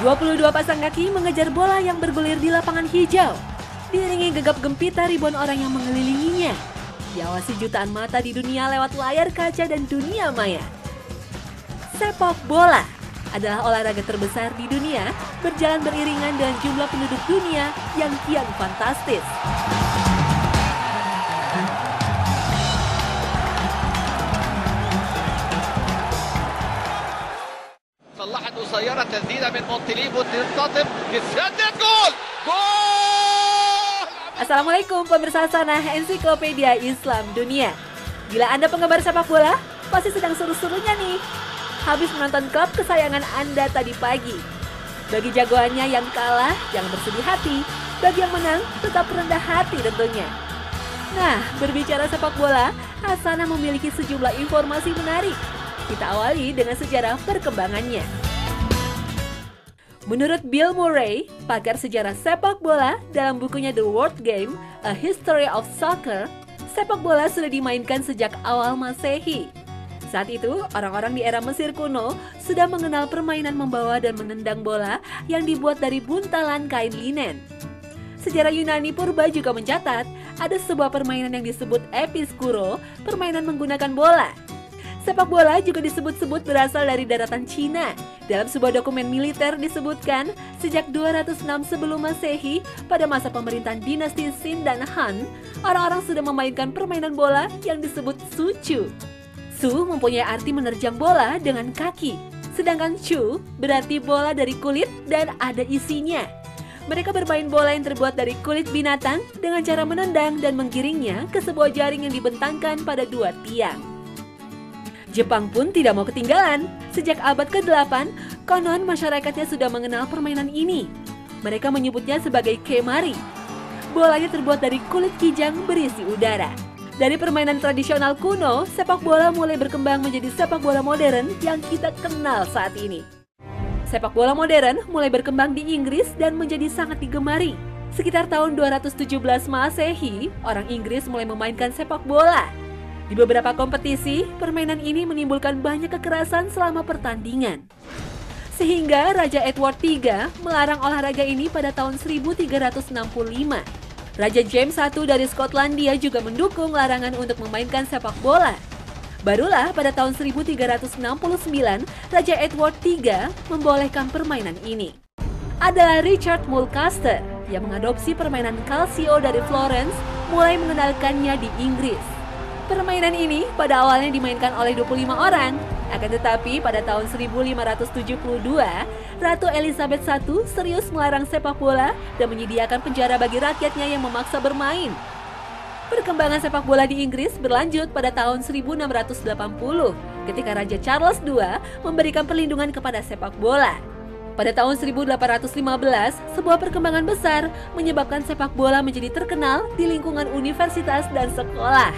22 pasang kaki mengejar bola yang bergulir di lapangan hijau. Diiringi gegap gempita ribuan orang yang mengelilinginya. Diawasi jutaan mata di dunia lewat layar kaca dan dunia maya. Sepak bola adalah olahraga terbesar di dunia, berjalan beriringan dengan jumlah penduduk dunia yang kian fantastis. صلحت قصيرة تسديدة من مونتيليفو تنتظم تسدد جول جول. Assalamualaikum pemirsa Sanah Ensiklopedia Islam Dunia. Bila Anda penggemar sepak bola, pasti sedang seru-serunya nih. Habis menonton klub kesayangan Anda tadi pagi. Bagi jagoannya yang kalah, jangan bersedih hati. Bagi yang menang, tetap rendah hati tentunya. Nah, berbicara sepak bola, Hasanah memiliki sejumlah informasi menarik. Kita awali dengan sejarah perkembangannya. Menurut Bill Murray, pakar sejarah sepak bola, dalam bukunya The World Game, A History of Soccer, sepak bola sudah dimainkan sejak awal Masehi. Saat itu, orang-orang di era Mesir kuno sudah mengenal permainan membawa dan menendang bola yang dibuat dari buntalan kain linen. Sejarah Yunani purba juga mencatat ada sebuah permainan yang disebut episkuro, permainan menggunakan bola. Sepak bola juga disebut-sebut berasal dari daratan Cina. Dalam sebuah dokumen militer disebutkan, sejak 206 sebelum Masehi, pada masa pemerintahan dinasti Qin dan Han, orang-orang sudah memainkan permainan bola yang disebut suchu. Su mempunyai arti menerjang bola dengan kaki, sedangkan chu berarti bola dari kulit dan ada isinya. Mereka bermain bola yang terbuat dari kulit binatang dengan cara menendang dan menggiringnya ke sebuah jaring yang dibentangkan pada dua tiang. Jepang pun tidak mau ketinggalan. Sejak abad ke-8, konon masyarakatnya sudah mengenal permainan ini. Mereka menyebutnya sebagai kemari. Bolanya terbuat dari kulit kijang berisi udara. Dari permainan tradisional kuno, sepak bola mulai berkembang menjadi sepak bola modern yang kita kenal saat ini. Sepak bola modern mulai berkembang di Inggris dan menjadi sangat digemari. Sekitar tahun 217 Masehi, orang Inggris mulai memainkan sepak bola. Di beberapa kompetisi, permainan ini menimbulkan banyak kekerasan selama pertandingan. Sehingga Raja Edward III melarang olahraga ini pada tahun 1365. Raja James I dari Skotlandia juga mendukung larangan untuk memainkan sepak bola. Barulah pada tahun 1369, Raja Edward III membolehkan permainan ini. Adalah Richard Mulcaster yang mengadopsi permainan calcio dari Florence, mulai mengenalkannya di Inggris. Permainan ini pada awalnya dimainkan oleh 25 orang, akan tetapi pada tahun 1572, Ratu Elizabeth I serius melarang sepak bola dan menyediakan penjara bagi rakyatnya yang memaksa bermain. Perkembangan sepak bola di Inggris berlanjut pada tahun 1680, ketika Raja Charles II memberikan perlindungan kepada sepak bola. Pada tahun 1815, sebuah perkembangan besar menyebabkan sepak bola menjadi terkenal di lingkungan universitas dan sekolah.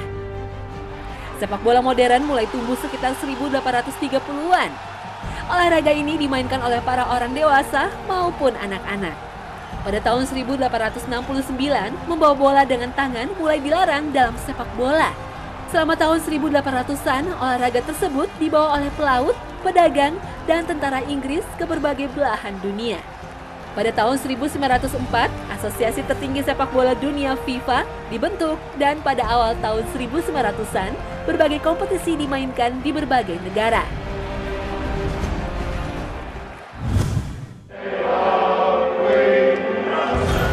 Sepak bola modern mulai tumbuh sekitar 1830-an. Olahraga ini dimainkan oleh para orang dewasa maupun anak-anak. Pada tahun 1869, membawa bola dengan tangan mulai dilarang dalam sepak bola. Selama tahun 1800-an, olahraga tersebut dibawa oleh pelaut, pedagang, dan tentara Inggris ke berbagai belahan dunia. Pada tahun 1904, Asosiasi Tertinggi Sepak Bola Dunia FIFA dibentuk dan pada awal tahun 1900-an, berbagai kompetisi dimainkan di berbagai negara.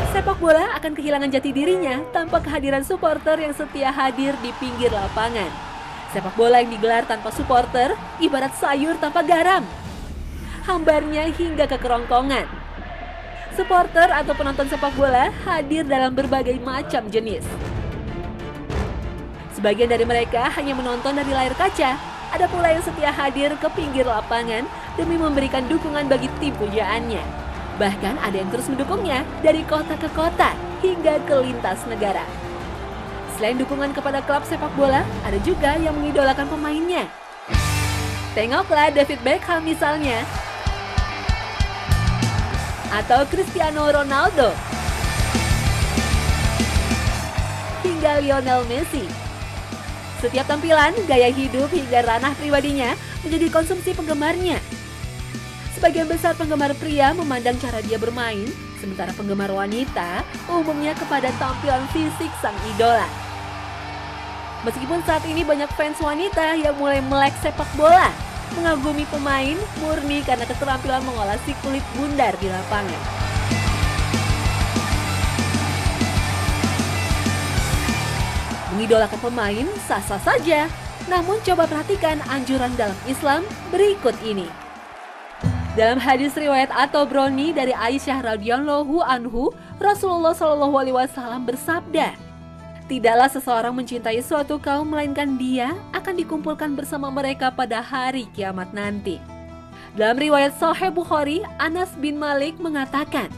Sepak bola akan kehilangan jati dirinya tanpa kehadiran supporter yang setia hadir di pinggir lapangan. Sepak bola yang digelar tanpa supporter ibarat sayur tanpa garam. Hambarnya hingga ke kerongkongan. Supporter atau penonton sepak bola hadir dalam berbagai macam jenis. Sebagian dari mereka hanya menonton dari layar kaca. Ada pula yang setia hadir ke pinggir lapangan demi memberikan dukungan bagi tim pujaannya. Bahkan ada yang terus mendukungnya dari kota ke kota hingga ke lintas negara. Selain dukungan kepada klub sepak bola, ada juga yang mengidolakan pemainnya. Tengoklah David Beckham misalnya. Atau Cristiano Ronaldo, hingga Lionel Messi. Setiap tampilan, gaya hidup hingga ranah pribadinya menjadi konsumsi penggemarnya. Sebagian besar penggemar pria memandang cara dia bermain, sementara penggemar wanita umumnya kepada tampilan fisik sang idola. Meskipun saat ini banyak fans wanita yang mulai melek sepak bola, mengagumi pemain murni karena keterampilan mengolah si kulit bundar di lapangan. Mengidolakan pemain sah-sah saja, namun coba perhatikan anjuran dalam Islam berikut ini. Dalam hadis riwayat At-Tabrani dari Aisyah radhiyallahu anhu, Rasulullah shallallahu alaihi wasallam bersabda, "Tidaklah seseorang mencintai suatu kaum melainkan dia akan dikumpulkan bersama mereka pada hari kiamat nanti." Dalam riwayat Sahih Bukhari, Anas bin Malik mengatakan,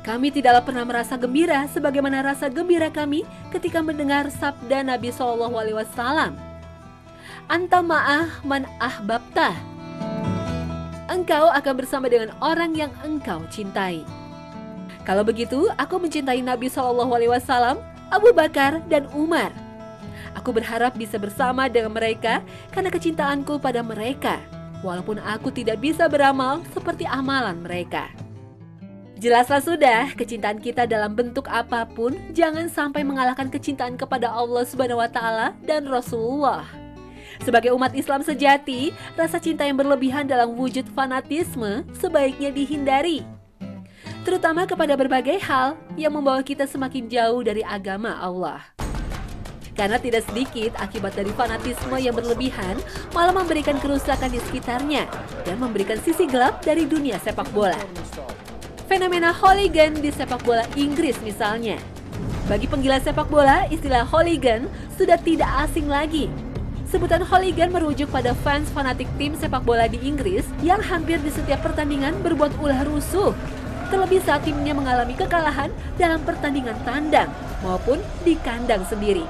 "Kami tidaklah pernah merasa gembira sebagaimana rasa gembira kami ketika mendengar sabda Nabi shallallahu alaihi wasallam, 'Anta ma'ah man ahbabtah.' Engkau akan bersama dengan orang yang engkau cintai." Kalau begitu, aku mencintai Nabi SAW, Abu Bakar dan Umar. Aku berharap bisa bersama dengan mereka karena kecintaanku pada mereka, walaupun aku tidak bisa beramal seperti amalan mereka. Jelaslah sudah, kecintaan kita dalam bentuk apapun jangan sampai mengalahkan kecintaan kepada Allah Subhanahu wa taala dan Rasulullah. Sebagai umat Islam sejati, rasa cinta yang berlebihan dalam wujud fanatisme sebaiknya dihindari, terutama kepada berbagai hal yang membawa kita semakin jauh dari agama Allah. Karena tidak sedikit akibat dari fanatisme yang berlebihan malah memberikan kerusakan di sekitarnya dan memberikan sisi gelap dari dunia sepak bola. Fenomena hooligan di sepak bola Inggris misalnya. Bagi penggila sepak bola, istilah hooligan sudah tidak asing lagi. Sebutan hooligan merujuk pada fans fanatik tim sepak bola di Inggris yang hampir di setiap pertandingan berbuat ulah rusuh, terlebih saat timnya mengalami kekalahan dalam pertandingan tandang maupun di kandang sendiri.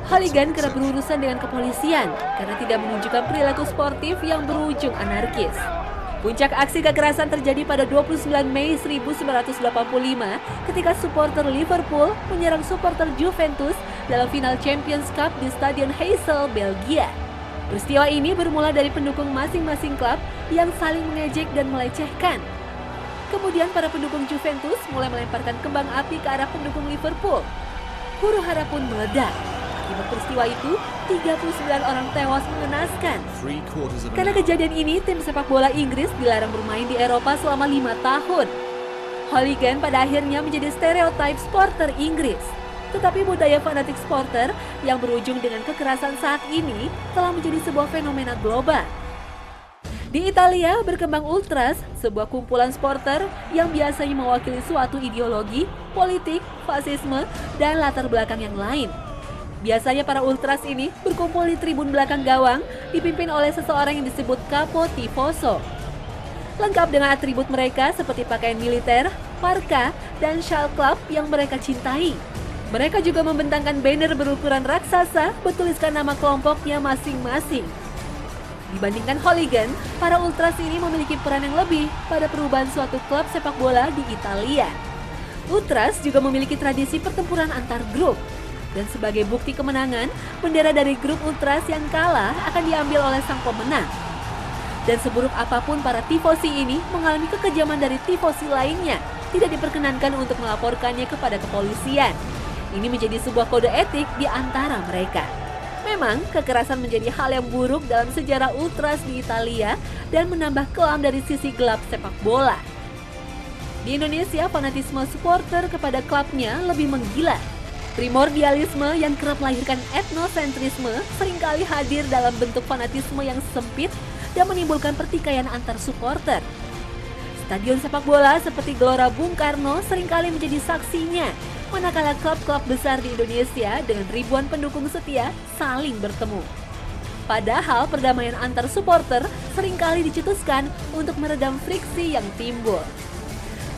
Hooligan kerap berurusan dengan kepolisian karena tidak menunjukkan perilaku sportif yang berujung anarkis. Puncak aksi kekerasan terjadi pada 29 Mei 1985 ketika supporter Liverpool menyerang supporter Juventus dalam final Champions Cup di Stadion Heysel, Belgia. Peristiwa ini bermula dari pendukung masing-masing klub yang saling mengejek dan melecehkan. Kemudian para pendukung Juventus mulai melemparkan kembang api ke arah pendukung Liverpool. Huru-hara pun meledak. Akibat peristiwa itu, 39 orang tewas mengenaskan. Karena kejadian ini, tim sepak bola Inggris dilarang bermain di Eropa selama 5 tahun. Hooligan pada akhirnya menjadi stereotip supporter Inggris. Tetapi budaya fanatik supporter yang berujung dengan kekerasan saat ini telah menjadi sebuah fenomena global. Di Italia berkembang ultras, sebuah kumpulan supporter yang biasanya mewakili suatu ideologi, politik, fasisme, dan latar belakang yang lain. Biasanya para ultras ini berkumpul di tribun belakang gawang, dipimpin oleh seseorang yang disebut Capo Tifoso. Lengkap dengan atribut mereka seperti pakaian militer, parka, dan syal klub yang mereka cintai. Mereka juga membentangkan banner berukuran raksasa bertuliskan nama kelompoknya masing-masing. Dibandingkan hooligan, para ultras ini memiliki peran yang lebih pada perubahan suatu klub sepak bola di Italia. Ultras juga memiliki tradisi pertempuran antar grup. Dan sebagai bukti kemenangan, bendera dari grup ultras yang kalah akan diambil oleh sang pemenang. Dan seburuk apapun para tifosi ini mengalami kekejaman dari tifosi lainnya, tidak diperkenankan untuk melaporkannya kepada kepolisian. Ini menjadi sebuah kode etik di antara mereka. Memang, kekerasan menjadi hal yang buruk dalam sejarah ultras di Italia dan menambah kelam dari sisi gelap sepak bola. Di Indonesia, fanatisme supporter kepada klubnya lebih menggila. Primordialisme yang kerap melahirkan etnosentrisme seringkali hadir dalam bentuk fanatisme yang sempit dan menimbulkan pertikaian antar supporter. Stadion sepak bola seperti Gelora Bung Karno seringkali menjadi saksinya, manakala klub-klub besar di Indonesia dengan ribuan pendukung setia saling bertemu. Padahal perdamaian antar supporter seringkali dicetuskan untuk meredam friksi yang timbul.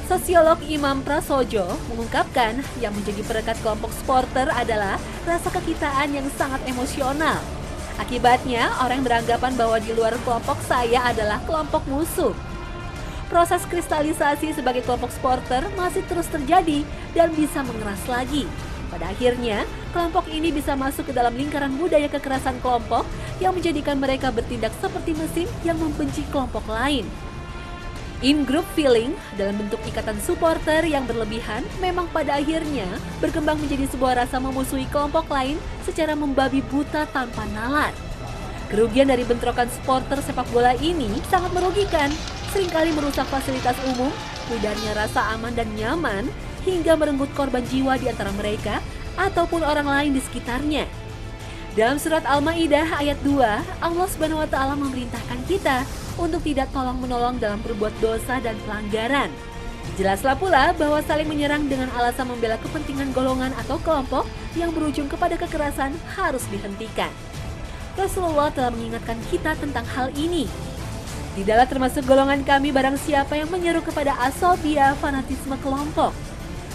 Sosiolog Imam Prasojo mengungkapkan yang menjadi perekat kelompok supporter adalah rasa kekitaan yang sangat emosional. Akibatnya, orang beranggapan bahwa di luar kelompok saya adalah kelompok musuh. Proses kristalisasi sebagai kelompok supporter masih terus terjadi dan bisa mengeras lagi. Pada akhirnya, kelompok ini bisa masuk ke dalam lingkaran budaya kekerasan kelompok yang menjadikan mereka bertindak seperti mesin yang membenci kelompok lain. In-group feeling dalam bentuk ikatan supporter yang berlebihan memang pada akhirnya berkembang menjadi sebuah rasa memusuhi kelompok lain secara membabi buta tanpa nalar. Kerugian dari bentrokan supporter sepak bola ini sangat merugikan, seringkali merusak fasilitas umum, pudarnya rasa aman dan nyaman, hingga merenggut korban jiwa di antara mereka ataupun orang lain di sekitarnya. Dalam surat Al-Maidah ayat 2, Allah Subhanahu wa taala memerintahkan kita untuk tidak tolong-menolong dalam berbuat dosa dan pelanggaran. Jelaslah pula bahwa saling menyerang dengan alasan membela kepentingan golongan atau kelompok yang berujung kepada kekerasan harus dihentikan. Rasulullah telah mengingatkan kita tentang hal ini. Tidaklah termasuk golongan kami barang siapa yang menyeru kepada asobia, fanatisme kelompok.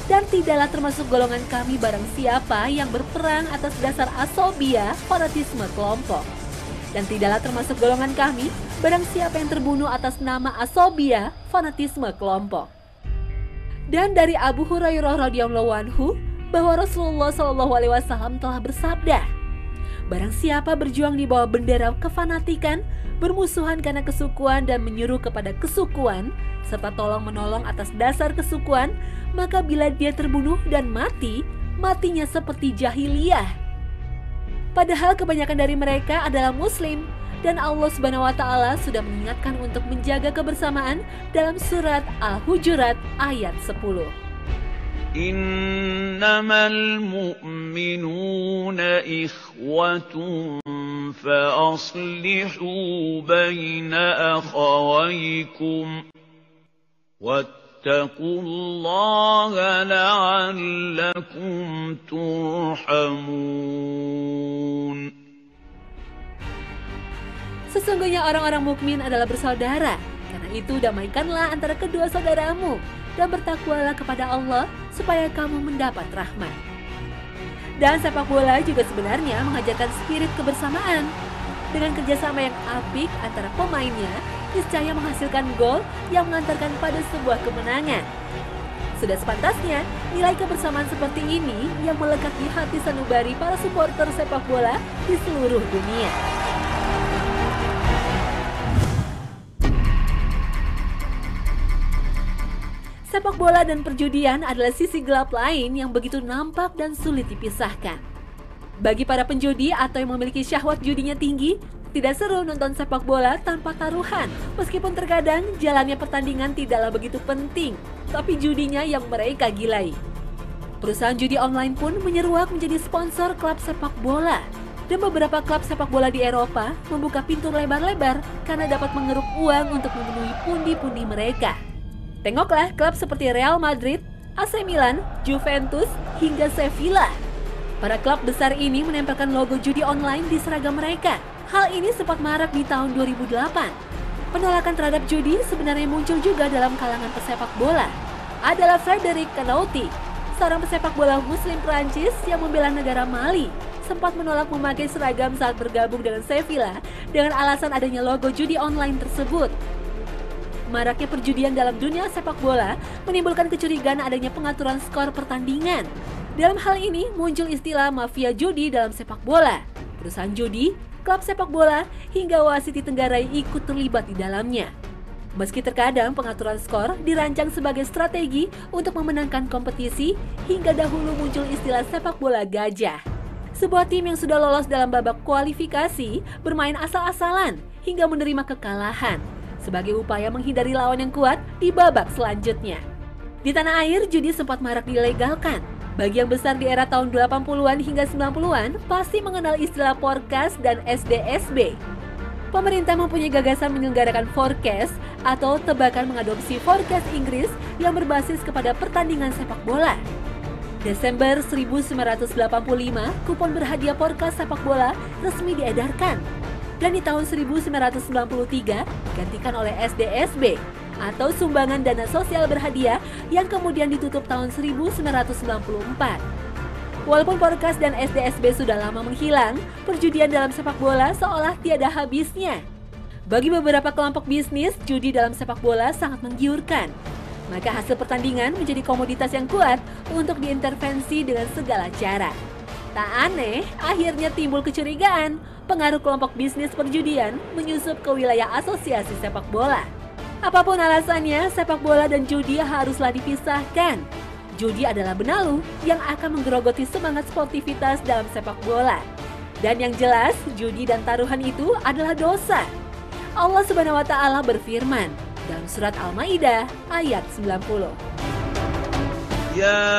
Dan tidaklah termasuk golongan kami barang siapa yang berperang atas dasar asobia, fanatisme kelompok. Dan tidaklah termasuk golongan kami barang siapa yang terbunuh atas nama asobia, fanatisme kelompok. Dan dari Abu Hurairah radhiyallahu anhu bahwa Rasulullah SAW telah bersabda, barang siapa berjuang di bawah bendera kefanatikan, bermusuhan karena kesukuan dan menyuruh kepada kesukuan, serta tolong-menolong atas dasar kesukuan, maka bila dia terbunuh dan mati, matinya seperti jahiliyah. Padahal kebanyakan dari mereka adalah muslim, dan Allah Subhanahu wa taala sudah mengingatkan untuk menjaga kebersamaan dalam surat Al-Hujurat ayat 10. Innamal mu'minuna ikhwatun fa aslihu baina akhawaykum wattaqullaha la'allakum turhamun. Sesungguhnya orang-orang mukmin adalah bersaudara, karena itu damaikanlah antara kedua saudaramu dan bertakwalah kepada Allah supaya kamu mendapat rahmat. Dan sepak bola juga sebenarnya mengajarkan spirit kebersamaan. Dengan kerjasama yang apik antara pemainnya, niscaya menghasilkan gol yang mengantarkan pada sebuah kemenangan. Sudah sepantasnya nilai kebersamaan seperti ini yang melekat di hati sanubari para supporter sepak bola di seluruh dunia. Sepak bola dan perjudian adalah sisi gelap lain yang begitu nampak dan sulit dipisahkan. Bagi para penjudi atau yang memiliki syahwat judinya tinggi, tidak seru nonton sepak bola tanpa taruhan. Meskipun terkadang jalannya pertandingan tidaklah begitu penting, tapi judinya yang mereka gilai. Perusahaan judi online pun menyeruak menjadi sponsor klub sepak bola. Dan beberapa klub sepak bola di Eropa membuka pintu lebar-lebar karena dapat mengeruk uang untuk memenuhi pundi-pundi mereka. Tengoklah klub seperti Real Madrid, AC Milan, Juventus, hingga Sevilla. Para klub besar ini menempelkan logo judi online di seragam mereka. Hal ini sempat marak di tahun 2008. Penolakan terhadap judi sebenarnya muncul juga dalam kalangan pesepak bola. Adalah Frédéric Canouty, seorang pesepak bola muslim Prancis yang membela negara Mali, sempat menolak memakai seragam saat bergabung dengan Sevilla dengan alasan adanya logo judi online tersebut. Maraknya perjudian dalam dunia sepak bola menimbulkan kecurigaan adanya pengaturan skor pertandingan. Dalam hal ini muncul istilah mafia judi dalam sepak bola. Perusahaan judi, klub sepak bola, hingga wasit di Tenggarai ikut terlibat di dalamnya. Meski terkadang pengaturan skor dirancang sebagai strategi untuk memenangkan kompetisi, hingga dahulu muncul istilah sepak bola gajah. Sebuah tim yang sudah lolos dalam babak kualifikasi bermain asal-asalan hingga menerima kekalahan sebagai upaya menghindari lawan yang kuat di babak selanjutnya. Di tanah air, judi sempat marak dilegalkan. Bagi yang besar di era tahun 80-an hingga 90-an, pasti mengenal istilah forecast dan SDSB. Pemerintah mempunyai gagasan menyelenggarakan forecast atau tebakan mengadopsi forecast Inggris yang berbasis kepada pertandingan sepak bola. Desember 1985, kupon berhadiah forecast sepak bola resmi diedarkan. Dan di tahun 1993 digantikan oleh SDSB atau sumbangan dana sosial berhadiah yang kemudian ditutup tahun 1994. Walaupun forecast dan SDSB sudah lama menghilang, perjudian dalam sepak bola seolah tiada habisnya. Bagi beberapa kelompok bisnis, judi dalam sepak bola sangat menggiurkan. Maka hasil pertandingan menjadi komoditas yang kuat untuk diintervensi dengan segala cara. Tak aneh, akhirnya timbul kecurigaan pengaruh kelompok bisnis perjudian menyusup ke wilayah asosiasi sepak bola. Apapun alasannya, sepak bola dan judi haruslah dipisahkan. Judi adalah benalu yang akan menggerogoti semangat sportivitas dalam sepak bola. Dan yang jelas, judi dan taruhan itu adalah dosa. Allah Subhanahu wa Ta'ala berfirman dalam surat Al-Maidah ayat 90. يا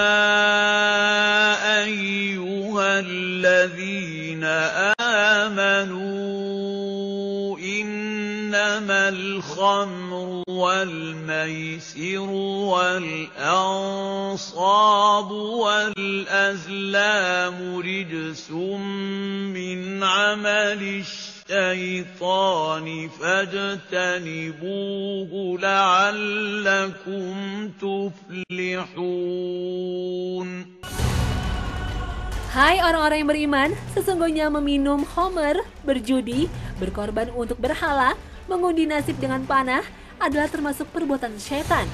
أيها الذين آمنوا إنما الخمر والميسر والأنصاب والأزلام رجس من عمل الشيطان فاجتنبوه لعلكم تفلحون. Hai orang-orang yang beriman, sesungguhnya meminum khamr, berjudi, berkorban untuk berhala, mengundi nasib dengan panah adalah termasuk perbuatan syaitan.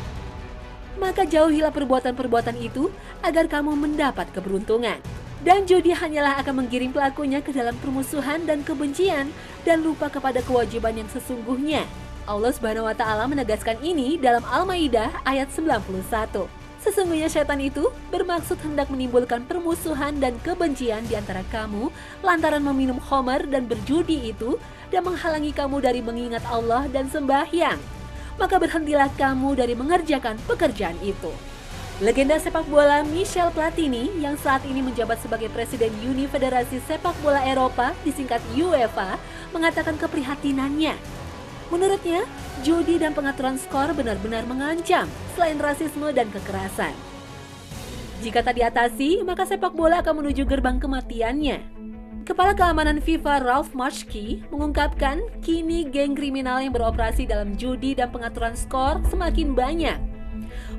Maka jauhilah perbuatan-perbuatan itu agar kamu mendapat keberuntungan. Dan judi hanyalah akan menggiring pelakunya ke dalam permusuhan dan kebencian dan lupa kepada kewajiban yang sesungguhnya. Allah Subhanahu wa Ta'ala menegaskan ini dalam Al-Maidah ayat 91. Sesungguhnya syaitan itu bermaksud hendak menimbulkan permusuhan dan kebencian di antara kamu lantaran meminum khamar dan berjudi itu dan menghalangi kamu dari mengingat Allah dan sembahyang. Maka berhentilah kamu dari mengerjakan pekerjaan itu. Legenda sepak bola Michel Platini yang saat ini menjabat sebagai Presiden Uni Federasi Sepak Bola Eropa disingkat UEFA mengatakan keprihatinannya. Menurutnya, judi dan pengaturan skor benar-benar mengancam selain rasisme dan kekerasan. Jika tak diatasi, maka sepak bola akan menuju gerbang kematiannya. Kepala Keamanan FIFA Ralf Maschke mengungkapkan kini geng kriminal yang beroperasi dalam judi dan pengaturan skor semakin banyak.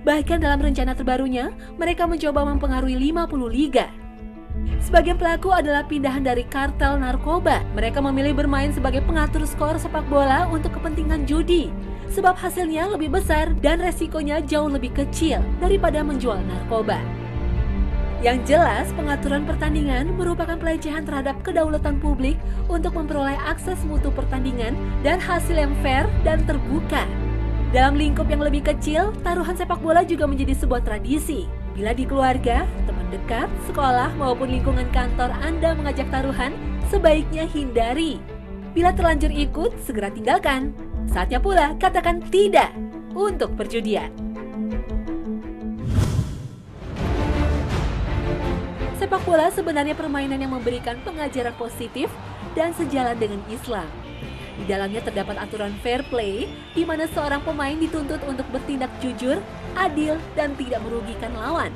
Bahkan dalam rencana terbarunya, mereka mencoba mempengaruhi 50 liga. Sebagian pelaku adalah pindahan dari kartel narkoba. Mereka memilih bermain sebagai pengatur skor sepak bola untuk kepentingan judi, sebab hasilnya lebih besar dan resikonya jauh lebih kecil daripada menjual narkoba. Yang jelas, pengaturan pertandingan merupakan pelecehan terhadap kedaulatan publik untuk memperoleh akses mutu pertandingan dan hasil yang fair dan terbuka. Dalam lingkup yang lebih kecil, taruhan sepak bola juga menjadi sebuah tradisi. Bila di keluarga, teman dekat, sekolah maupun lingkungan kantor Anda mengajak taruhan, sebaiknya hindari. Bila terlanjur ikut, segera tinggalkan. Saatnya pula katakan tidak untuk perjudian. Sepak bola sebenarnya permainan yang memberikan pengajaran positif dan sejalan dengan Islam. Di dalamnya terdapat aturan fair play, di mana seorang pemain dituntut untuk bertindak jujur, adil, dan tidak merugikan lawan.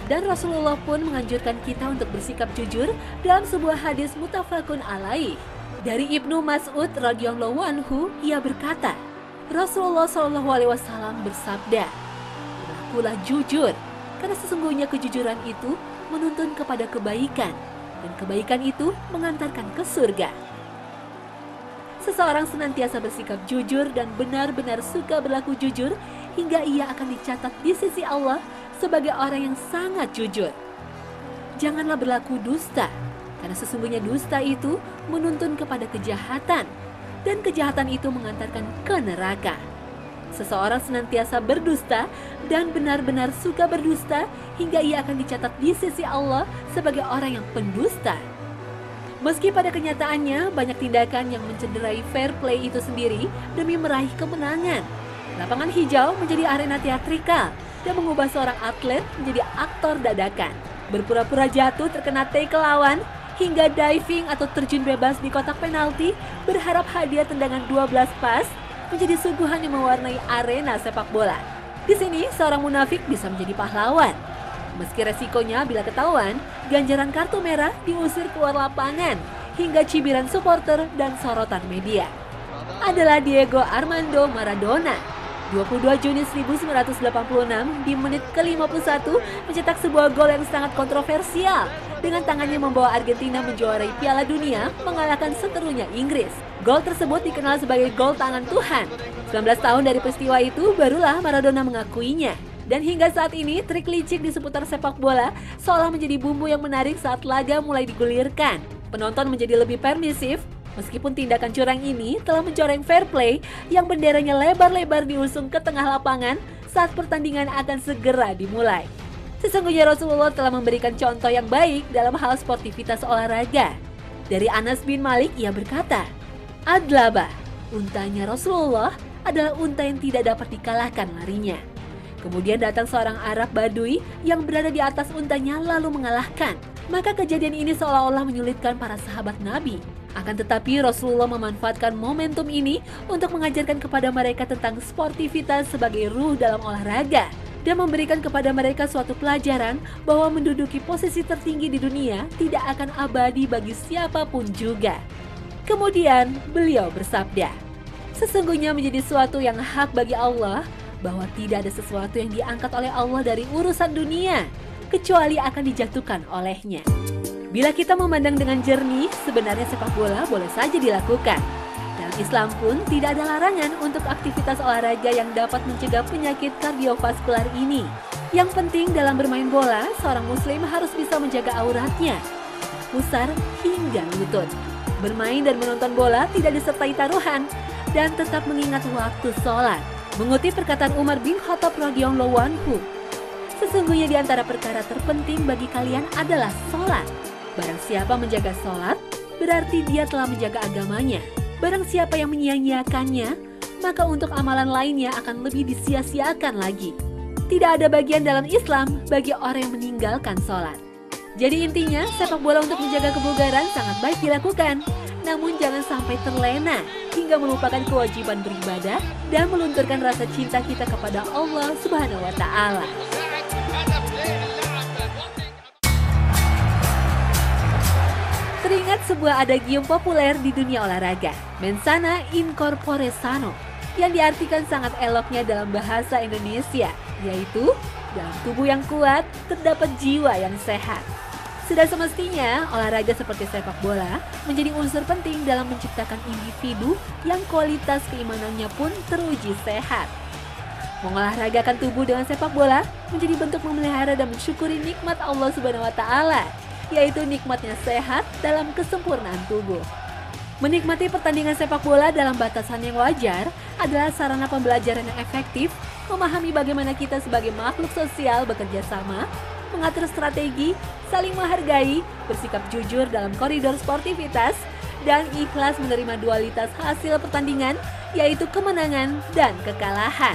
Dan Rasulullah pun menganjurkan kita untuk bersikap jujur dalam sebuah hadis muttafaqun alaih. Dari Ibnu Mas'ud radhiyallahu anhu, ia berkata, Rasulullah SAW bersabda, "Berlakulah jujur, karena sesungguhnya kejujuran itu menuntun kepada kebaikan, dan kebaikan itu mengantarkan ke surga." Seseorang senantiasa bersikap jujur dan benar-benar suka berlaku jujur hingga ia akan dicatat di sisi Allah sebagai orang yang sangat jujur. Janganlah berlaku dusta, karena sesungguhnya dusta itu menuntun kepada kejahatan, dan kejahatan itu mengantarkan ke neraka. Seseorang senantiasa berdusta dan benar-benar suka berdusta hingga ia akan dicatat di sisi Allah sebagai orang yang pendusta. Meski pada kenyataannya banyak tindakan yang mencederai fair play itu sendiri demi meraih kemenangan. Lapangan hijau menjadi arena teatrikal dan mengubah seorang atlet menjadi aktor dadakan. Berpura-pura jatuh terkena tackle lawan hingga diving atau terjun bebas di kotak penalti berharap hadiah tendangan 12 pas menjadi suguhan yang mewarnai arena sepak bola. Di sini seorang munafik bisa menjadi pahlawan. Meski resikonya bila ketahuan, ganjaran kartu merah diusir keluar lapangan hingga cibiran supporter dan sorotan media. Adalah Diego Armando Maradona. 22 Juni 1986 di menit ke-51 mencetak sebuah gol yang sangat kontroversial. Dengan tangannya membawa Argentina menjuarai Piala Dunia mengalahkan seterunya Inggris. Gol tersebut dikenal sebagai gol tangan Tuhan. 19 tahun dari peristiwa itu barulah Maradona mengakuinya. Dan hingga saat ini, trik licik di seputar sepak bola seolah menjadi bumbu yang menarik saat laga mulai digulirkan. Penonton menjadi lebih permisif, Meskipun tindakan curang ini telah mencoreng fair play yang benderanya lebar-lebar diusung ke tengah lapangan saat pertandingan akan segera dimulai. Sesungguhnya Rasulullah telah memberikan contoh yang baik dalam hal sportivitas olahraga. Dari Anas bin Malik ia berkata, "Adlaba, untanya Rasulullah adalah unta yang tidak dapat dikalahkan larinya." Kemudian datang seorang Arab Badui yang berada di atas untanya lalu mengalahkan. Maka kejadian ini seolah-olah menyulitkan para sahabat Nabi. Akan tetapi Rasulullah memanfaatkan momentum ini untuk mengajarkan kepada mereka tentang sportivitas sebagai ruh dalam olahraga dan memberikan kepada mereka suatu pelajaran bahwa menduduki posisi tertinggi di dunia tidak akan abadi bagi siapapun juga. Kemudian beliau bersabda, "Sesungguhnya menjadi suatu yang hak bagi Allah bahwa tidak ada sesuatu yang diangkat oleh Allah dari urusan dunia kecuali akan dijatuhkan olehnya." Bila kita memandang dengan jernih, sebenarnya sepak bola boleh saja dilakukan. Dalam Islam pun tidak ada larangan untuk aktivitas olahraga yang dapat mencegah penyakit kardiovaskular ini. Yang penting dalam bermain bola, seorang muslim harus bisa menjaga auratnya, pusar hingga lutut. Bermain dan menonton bola tidak disertai taruhan dan tetap mengingat waktu sholat. Mengutip perkataan Umar bin Khattab radhiyallahu anhu, "Sesungguhnya di antara perkara terpenting bagi kalian adalah sholat. Barang siapa menjaga sholat, berarti dia telah menjaga agamanya. Barang siapa yang menyia-nyiakannya, maka untuk amalan lainnya akan lebih disia-siakan lagi. Tidak ada bagian dalam Islam bagi orang yang meninggalkan sholat." Jadi intinya, sepak bola untuk menjaga kebugaran sangat baik dilakukan. Namun jangan sampai terlena hingga melupakan kewajiban beribadah dan melunturkan rasa cinta kita kepada Allah Subhanahu wa Ta'ala. Teringat sebuah adagium populer di dunia olahraga, mensana in corpore sano, yang diartikan sangat eloknya dalam bahasa Indonesia, yaitu dalam tubuh yang kuat terdapat jiwa yang sehat. Sudah semestinya olahraga seperti sepak bola menjadi unsur penting dalam menciptakan individu yang kualitas keimanannya pun teruji sehat. Mengolahragakan tubuh dengan sepak bola menjadi bentuk memelihara dan mensyukuri nikmat Allah Subhanahu wa Ta'ala, yaitu nikmatnya sehat dalam kesempurnaan tubuh. Menikmati pertandingan sepak bola dalam batasan yang wajar adalah sarana pembelajaran yang efektif, memahami bagaimana kita sebagai makhluk sosial bekerja sama, mengatur strategi, saling menghargai, bersikap jujur dalam koridor sportivitas, dan ikhlas menerima dualitas hasil pertandingan, yaitu kemenangan dan kekalahan.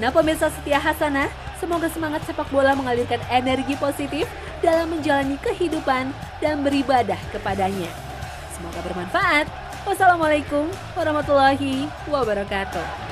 Nah pemirsa setia Hasanah, semoga semangat sepak bola mengalirkan energi positif dalam menjalani kehidupan dan beribadah kepadanya. Semoga bermanfaat. Wassalamualaikum warahmatullahi wabarakatuh.